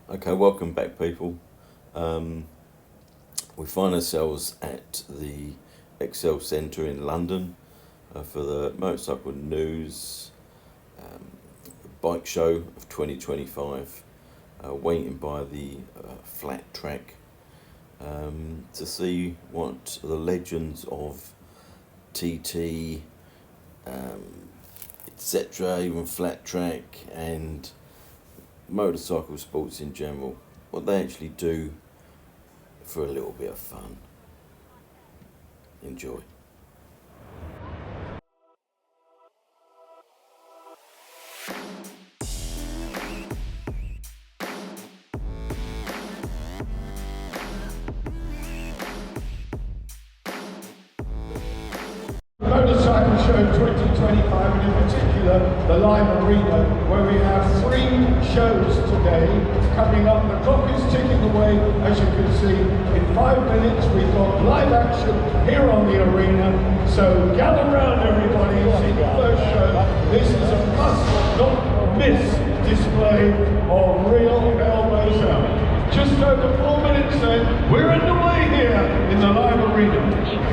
Okay, welcome back, people. We find ourselves at the Excell Centre in London for the Motorcycle News Bike Show of 2025, waiting by the flat track to see what the legends of TT, etc., even flat track and motorcycle sports in general, what they actually do for a little bit of fun. Enjoy. Motorcycle Show 2025, and in particular the Live Arena, where we have 3 shows today coming up. The clock is ticking away, as you can see. In 5 minutes we've got live action here on the arena, so gather round everybody, see the first show. This is a must not miss display of real elbows out. Just over 4 minutes then, we're underway here in the Live Arena.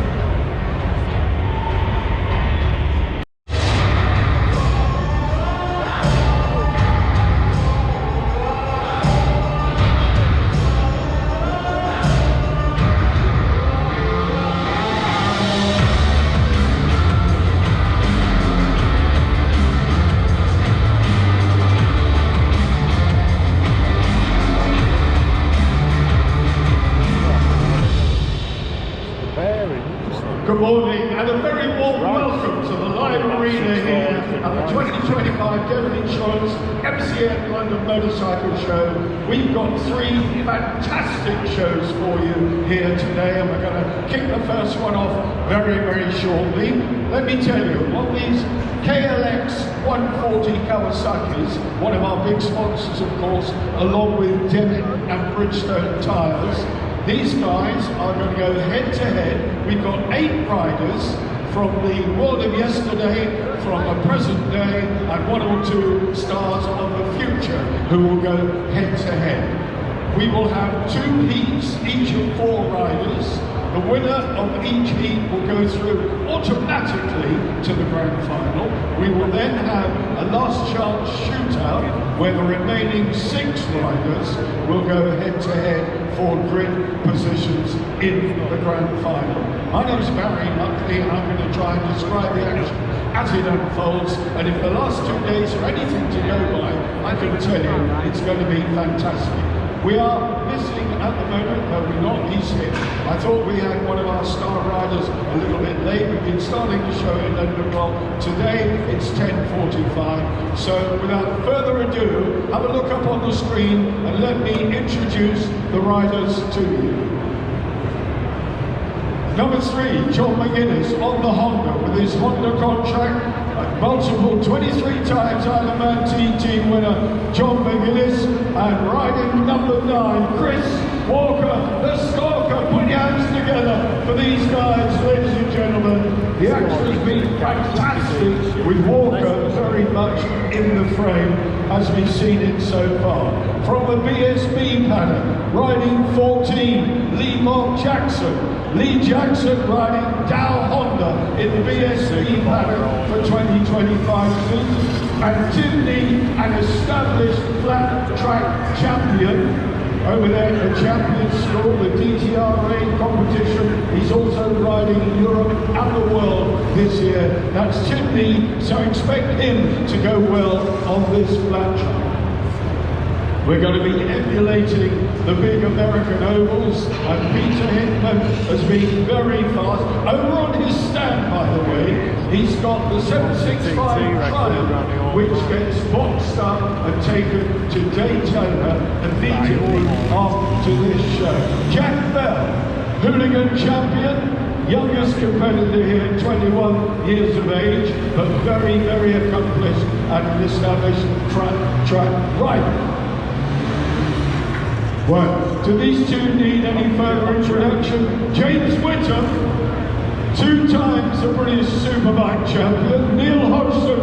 Good morning and a very warm welcome to the Live Arena here at the 2025 Devon Insurance MCN London Motorcycle Show. We've got 3 fantastic shows for you here today, and we're going to kick the first one off very, very shortly. Let me tell you, on these KLX 140 Kawasaki's, one of our big sponsors of course, along with Devitt and Bridgestone tyres, these guys are going to go head to head. We've got 8 riders from the world of yesterday, from the present day, and 1 or 2 stars of the future who will go head to head. We will have 2 heats, each of 4 riders. The winner of each heat will go through automatically to the grand final. We will then have a last chance shootout where the remaining 6 riders will go head to head for grid positions in the grand final. My name is Barry Muckley, and I'm going to try and describe the action as it unfolds. And if the last 2 days are anything to go by, I can tell you it's going to be fantastic. We are missing at the moment, but we're not, he's here. I thought we had one of our star riders a little bit late. We've been starting the show at 11 o'clock. Today it's 10:45. So without further ado, have a look up on the screen and let me introduce the riders to you. Number 3, John McGuinness on the Honda with his Honda contract. Multiple 23 times Ironman TT winner John McGuinness, and riding number 9, Chris Walker, the Stalker. Put your hands together for these guys, ladies and gentlemen. The action has been fantastic with Walker very much in the frame as we've seen it so far. From the BSB paddock, riding 14, Lee Jackson. Lee Jackson riding Dow Honda in the BSB paddock for 2025 season. And Timney, an established flat track champion. Over there at the Champions School, the DTRA competition. He's also riding in Europe and the world this year. That's Timney, so expect him to go well on this flat track. We're going to be emulating the big American ovals, and Peter Hinton has been very fast. Over on his stand, by the way, he's got the 765 Triumph, which gets boxed up and taken to Daytona immediately after this show. Jack Bell, hooligan champion, youngest competitor here, 21 years of age, but very, very accomplished and an established track rider. Well, do these 2 need any further introduction? James Whittam, 2 times the British Superbike champion. Neil Hodgson,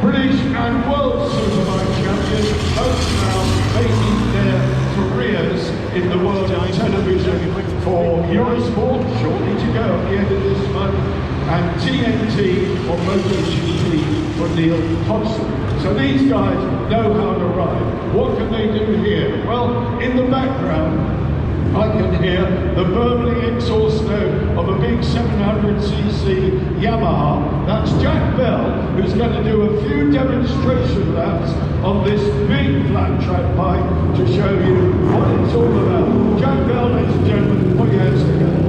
British and World Superbike champion, both now making their Motorsport, shortly to go at the end of this month, and TNT or MotoGP for Neil Hodgson. So these guys know how to ride. What can they do here? Well, in the background, I can hear the burbling exhaust note of a big 700cc Yamaha. That's Jack Bell, who's going to do a few demonstration laps on this big flat track bike to show you what it's all about. Jack Bell, ladies and gentlemen, put your hands together.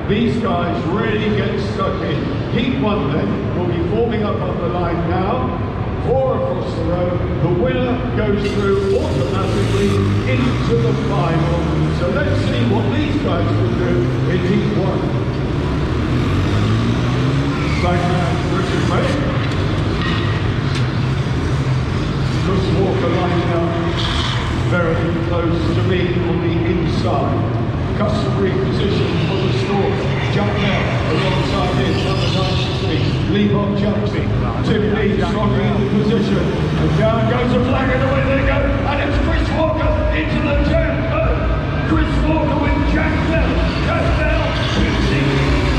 These guys really get stuck in. Heat 1 then will be forming up on the line now. 4 across the row. The winner goes through automatically into the final. So let's see what these guys will do in Heat 1. Backhand, Richard May. Chris Walker lining up very close to me on the inside. Customary position for the score. Jack Bell alongside his number 93, Lee Bob Jumping. Tim Lee strongly in the position. And down goes the flag and away they go. And it's Chris Walker into the turn. Chris Walker with Jack Bell. Jack Bell, 50.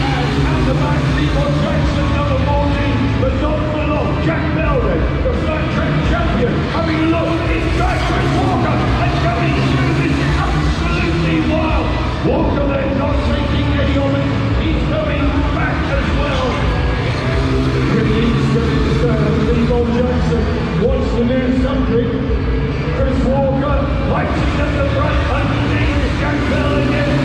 And out the back, Lee Bob Jackson, number 14. But not for long. Jack Bell then, the flat track champion. Having a look inside Chris Walker. And going through this absolutely wild. Walker then not taking any of it, he's going back as well. Release to his Lee Bob Jackson wants to do something. Chris Walker lighting at the front underneath Jack Bell again.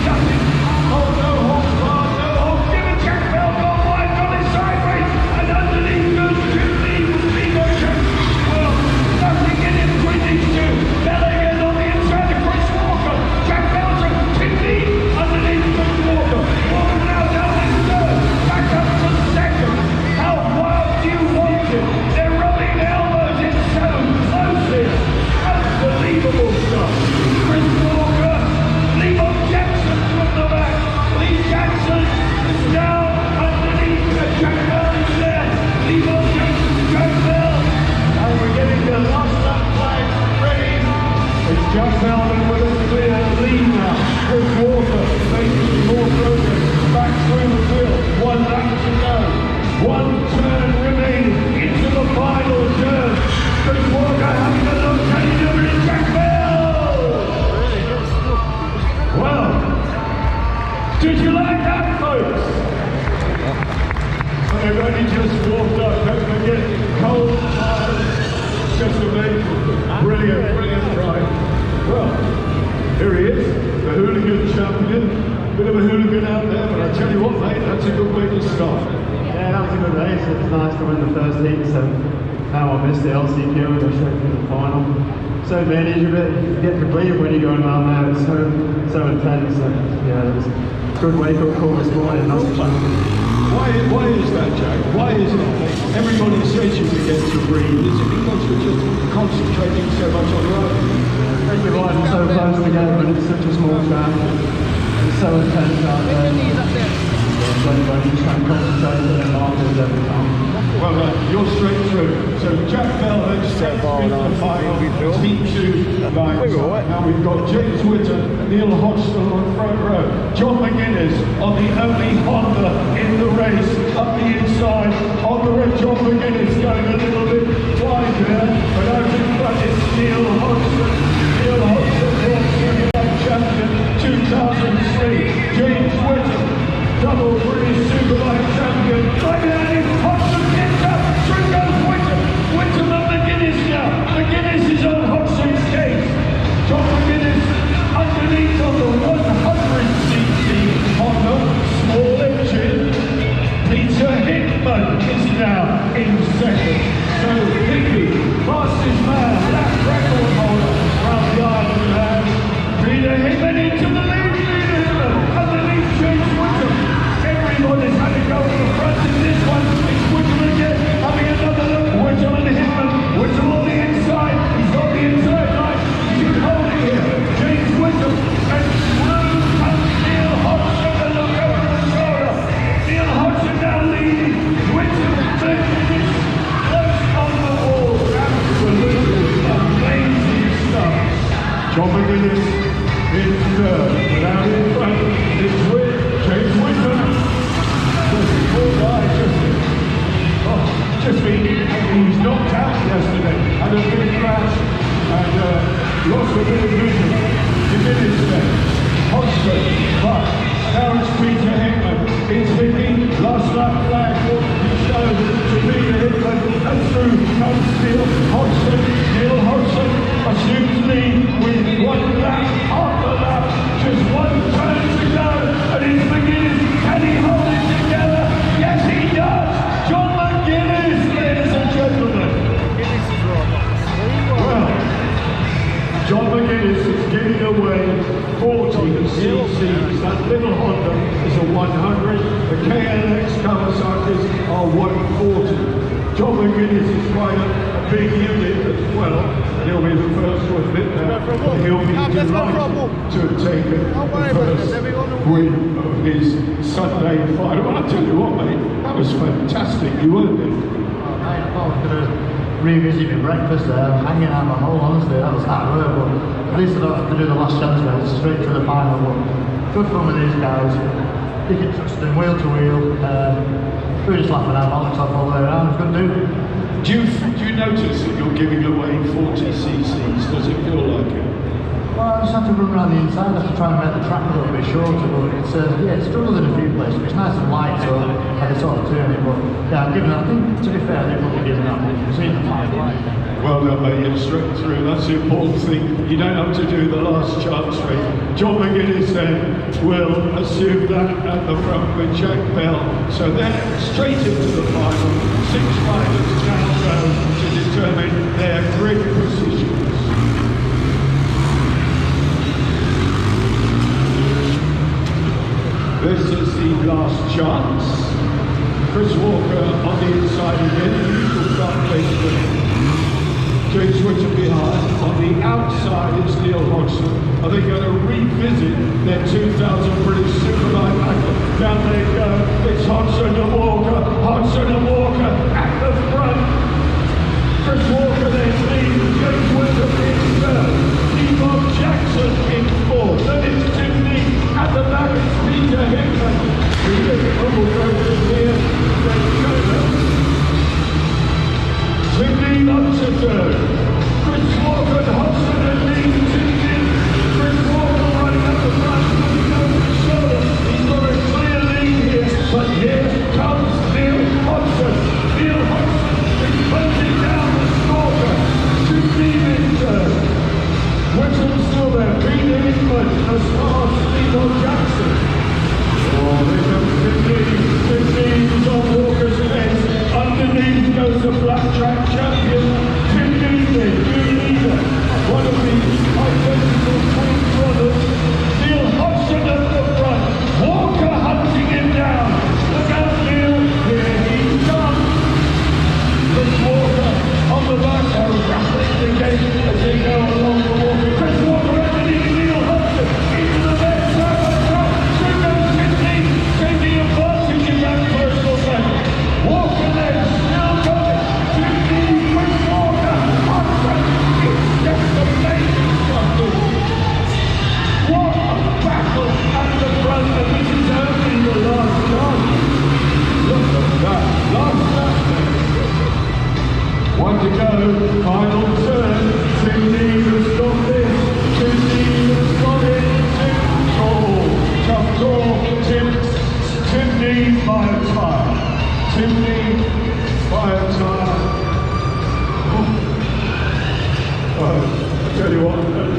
Nothing. Oh no, hold hard, no hold. Give it Jack Bell, gone wide, got it sideways. And underneath goes Tim Lee with Lee Bob Jackson. Well, nothing in it between these two. Bell again on the inside of Chris Walker. Jack Bell's underneath Chris Walker. Walker now down in third. Back up to second. How wild do you want it? They're rubbing elbows. It's so close here. Unbelievable stuff. Chris Walker. Lee Bob Jackson from the back. Lee Jackson is down underneath. Jack Bell is there. Lee Bob Jackson, Jack Bell. And we're getting the last lap flag ready. It's Jack Bell with a clear lead now. Chris Walker making more progress back through the field. 1 lap to go. 1 turn remaining into the final turn. Chris Walker having a look. Can he do it? Jack Bell! Well, did you like that, folks? They've only just warmed up. Don't forget, cold, tired. Just amazing. Brilliant, brilliant ride. Well, here he is, the hooligan champion. Bit of a hooligan out there, but I tell you what, mate, that's a good way to start. Yeah, that was a good race. It was nice to win the first heat, so now I missed the LCQ and go straight to the final. So manage a bit, you get to breathe when you're going around there. It's so intense. And, yeah, it was a good wake up call this morning. Why is that, Jack? Why is it everybody says you forget to breathe? Is it because you're just concentrating so much on riding? I think you're riding so close together, but it's such a small track. It's so intense out there. So you just try and concentrate on the markers every time. Well, you're straight through. So So Jack Bell then stands in the final, Team 2 lines. Now we've got James Whitter, Neil Hodgson on front row, John McGuinness on the only Honda in the race, up the inside, on the red, John McGuinness going a little bit wide there, but out in front is Neil Hodgson. Neil Hodgson, World Superbike Champion 2003, James Whitter, double British Superbike Champion, right behind him, Hodgson gets up, through goes Whitter, Whitter and McGuinness now, McGuinness is on Hodgson's case, John McGuinness underneath on the 100cc Honda, small engine, Peter Hickman is now in second, so Hickey, fastest man, that record holder from the Island man, Peter Hickman into the lead, Peter Hickman, underneath James Whitter, everybody's had to go to the front in this one, it's Whitter again, having another look, Whitter and Hickman, Whitter on the inside, he's on the inside line, he can hold it here, James Whitter, and through comes Neil Hodgson, and look over the shoulder, Neil Hodgson now leading, Whitter taking this close on the wall, absolutely amazing stuff. John McGuinness in third, but out in front is James Whitter. The poor guy just been, he was knocked out yesterday, had a big crash and lost a bit of vision. McGuinness there, Hodgson, but now it's Peter Hickman. It's Hickey, last lap flag, he shows to Peter Hickman, and through comes Neil Hodgson. Neil Hodgson assumes lead with 1 lap, half a lap, just 1 turn to go, and it's McGuinness. Can he hold it together? Yes, he does! John McGuinness, ladies and gentlemen. Well, John McGuinness is giving away 40 cc's. That little Honda is a 100. The KLX Kawasaki's are 140. John McGuinness is quite a big unit as well. He'll be the first to admit that. He'll be delighted to have taken the first win of his Sunday final. I'll tell you what, mate, that was fantastic. You weren't it? I thought I could have revisited my breakfast there, hanging out my hole, honestly, that was hard work, but at least I don't have to do the last chance race, straight to the final. But good fun with these guys, you can trust them wheel to wheel, we were just laughing our bollocks off all the way around, it's good to do. Do you notice that you're giving away 40 cc's? Does it feel like it? Well, I just have to run around the inside, I have to try and make the track a little bit shorter, but it's, yeah, it's struggled in a few places, but it's nice and light, so I had to sort of turn it, but yeah, I'm giving, I think, to be fair, they've probably given that much, you've seen the 5 light. Well done, mate, you're straight through, that's the important thing, you don't have to do the last chance race. John McGuinness then will assume that at the front with Jack Bell, so then straight into the final, 6 riders now go to determine their grid positions. This is the last chance. Chris Walker on the inside again, usual start placement. James Whitter behind. On the outside is Neil Hodgson. Are they going to revisit their 2000 British Superbike battle? Down they go. It's Hodgson and Walker. Hodgson and Walker at the front. Chris Walker then leads. James Whitter in third. Bob Jackson in fourth. Then it's Tim Neat. At the back it's Peter Hickman. Peter Hickman will go from here. Then Tim Neat up to third. Chris Walker and Hodgson and Neat. Tim Neat. Chris Walker running up the front. He goes to the shoulder. He's got a clear lead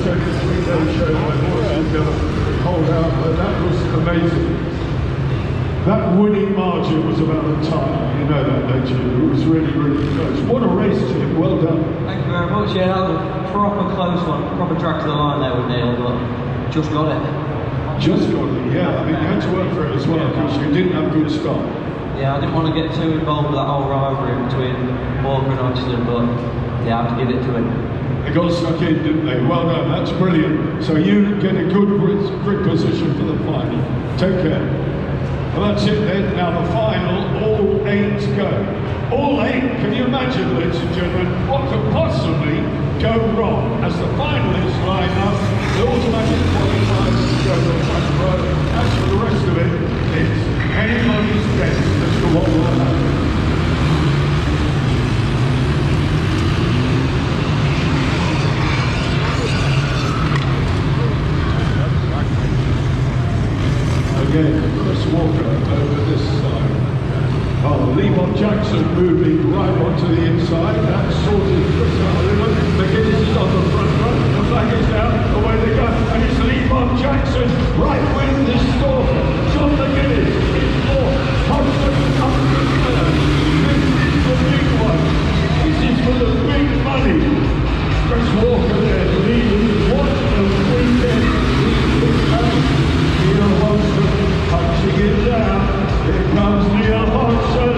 only a 3-day show, my horse is going to hold out, but that was amazing. That winning margin was about the time, you know that, don't you? It was really, really close. What a race, Jim, well done. Thank you very much, yeah, that was a proper close one, proper drag to the line there with Neil, but just got it. Just got it, yeah. I mean, you had to work for it as well, because you didn't have good start. Yeah, I didn't want to get too involved with that whole rivalry between Walker and Hodgson, but yeah, I have to give it to him. They got stuck in, didn't they? Well done, that's brilliant. So you get a good grid position for the final. Take care. Well, that's it then. Now the final, all 8 go. All 8, can you imagine, ladies and gentlemen, what could possibly go wrong? As the finalists line up, the automatic qualifiers go to the front row. As for the rest of it, it's anybody's guess as to what will happen. Again, Chris Walker over this side. Oh, Levon Jackson moving right onto the inside. That's sorted Chris out of limit. McGinnis is on the front row. The flag is down. Away they go. And it's Levon Jackson right with this store. John McGinnis is fourth. Hodgson comes to third. This is the big one. This is for the big money. Chris Walker there leading 1 of 3 dead. Neil Hodgson punching it down. Here comes Neil Hodgson.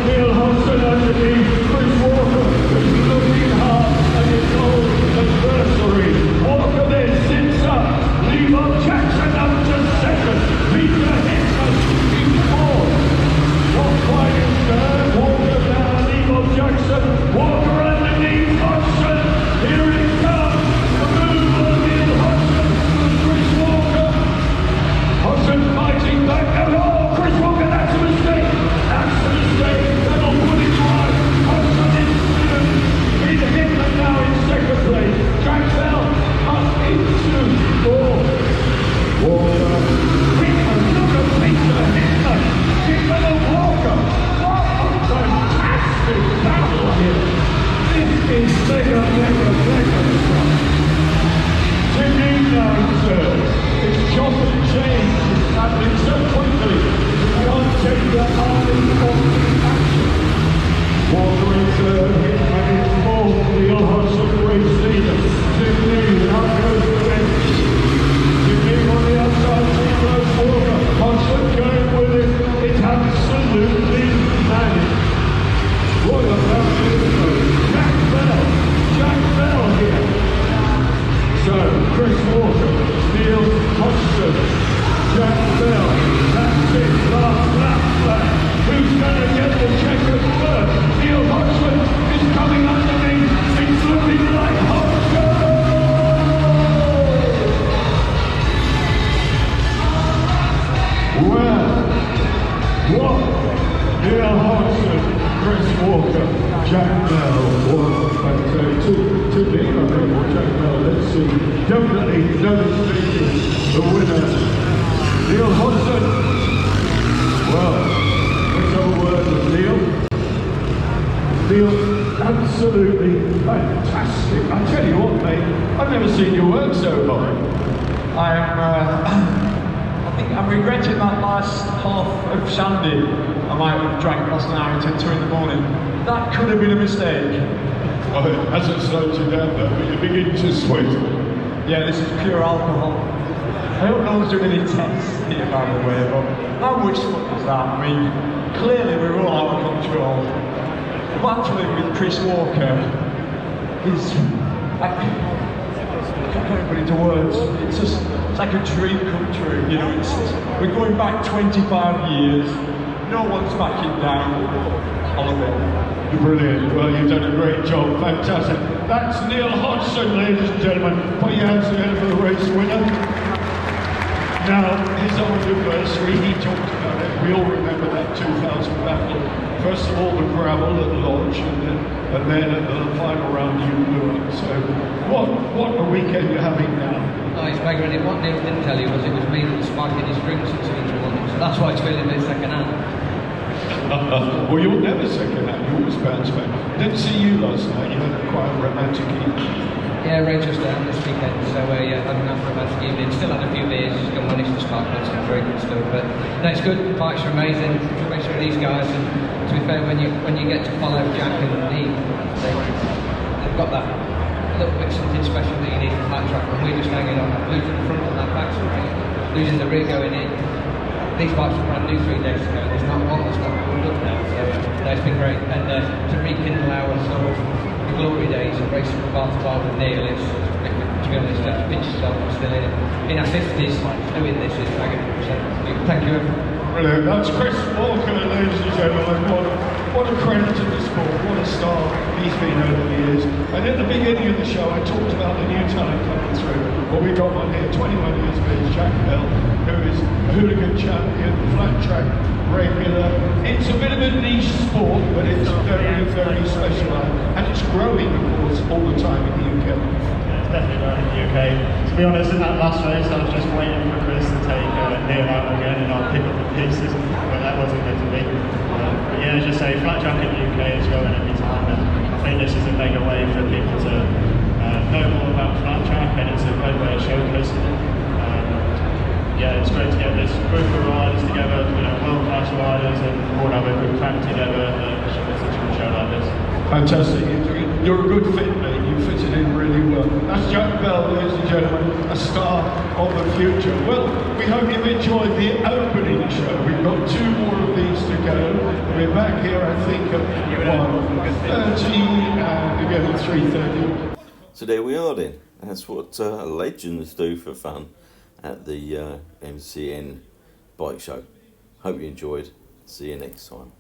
Neil Hodgson underneath. Chris Walker is looking hard at his old adversary. Walker then sits up. Levon Jackson up to second. Peter Hickman in fourth. Not quite in third. Walker down. Levon Jackson. Walker underneath Hodgson. Here it comes. The move of Neil Hodgson and Chris Walker. Hodgson fighting back, and oh, Chris Walker, that's a mistake! That's a mistake! That'll put it right! Hodgson in second! Peter Hickman now in second place! Jack Bell up into fourth! Walker, Hickman, look at Peter Hickman! Hickman and Walker! What a fantastic battle here! This is mega stuff! Sydney now third. It's chop and change. It's happening so quickly. You can't take the army of action. Walker in third, Hickman in fourth. Neil Hodgson race leader. Sydney, out goes the bench. Sydney on the outside, Neil Walker. Hodgson going with it. It's absolutely manic. What about this? Jack Bell here. So, Chris Walker, Neil Hodgson, Jack Bell, that's it, last lap. Who's going to get the checkers first? Neil Hodgson is coming underneath. It's looking like Hodgson! Well, what? Neil Hodgson, Chris Walker, Jack Bell, to me, I think, or Jack Bell, let's see. Definitely demonstrating the winner, Neil Hodgson. Well, let's have a word with Neil. Neil, absolutely fantastic. I tell you what, mate, I've never seen you work so hard. I think I'm regretting that last half of Shandy. I might have drank last night until 2 in the morning. That could have been a mistake. Oh, it hasn't slowed you down though, but you're beginning to sweat. Yeah, this is pure alcohol. I hope no one's doing any tests here, by the way, but how much fun is that? I mean, clearly we're all out of control. But actually with Chris Walker, I can't put anybody to words. It's like a dream come true, you know. We're going back 25 years. No one's backing down. I love it. Brilliant. Well, you've done a great job. Fantastic. That's Neil Hodgson, ladies and gentlemen. Put your hands together for the race winner. Now, his old anniversary, he talked about it. We all remember that 2000 battle. First of all, the gravel at the Lodge, and then at the final round, you blew up. So, what a weekend you're having now. Oh, he's measuring it. What Neil didn't tell you was it was me that was spiking his drinks at 2 in the morning. So that's why it's feeling a bit second hand. Well, you're never second hand, you always bounce back. Didn't see you last night, you had quite a romantic evening. Yeah, Rachel's down this weekend, so evening. Still had a few beers, just gone managed to start putting some drink and stuff. But no, it's good. Bikes are amazing. Especially with these guys. And to be fair, when you get to follow Jack and Lee, they've got that little bit something special that you need for flat track. And we're just hanging on, losing the front on that back, losing the rear going in. These bikes were brand new 3 days ago. There's not one that's not pulled up now. So it's been great. And to rekindle our sort of the glory days of racing from bar to bar with Neil, it's, to be honest, you have to pinch yourself. I'm still in our 50s doing this is magnificent. Thank you. Brilliant. That's Chris Walker, ladies and gentlemen. What a credit to the sport. What a star he's been over the years. And at the beginning of the show, I talked about the new talent coming through. Well, we got one here, 21 years of age, Jack Bell, who is a hooligan champion, flat track regular. It's a bit of a niche sport, but it's very, very special. And it's growing, of course, all the time in the UK. Definitely not in the UK. To be honest, in that last race, I was just waiting for Chris to take Neil out again and I'll pick up the pieces, but that wasn't going to be. But yeah, as you say, flat track in the UK is growing every time, and I think this is a mega way for people to know more about flat track, and it's a great way of showcasing it. Yeah, it's great to get this group of riders together, world-class riders, and all have a good crack together at a show like this. Fantastic. You're a good fit, mate. You fitted in really well. That's Jack Bell, ladies and gentlemen, a star of the future. Well, we hope you've enjoyed the opening show. We've got 2 more of these to go. We're back here, I think, at 1:30 and again at 3:30. So there we are then. That's what legends do for fun at the MCN Bike Show. Hope you enjoyed. See you next time.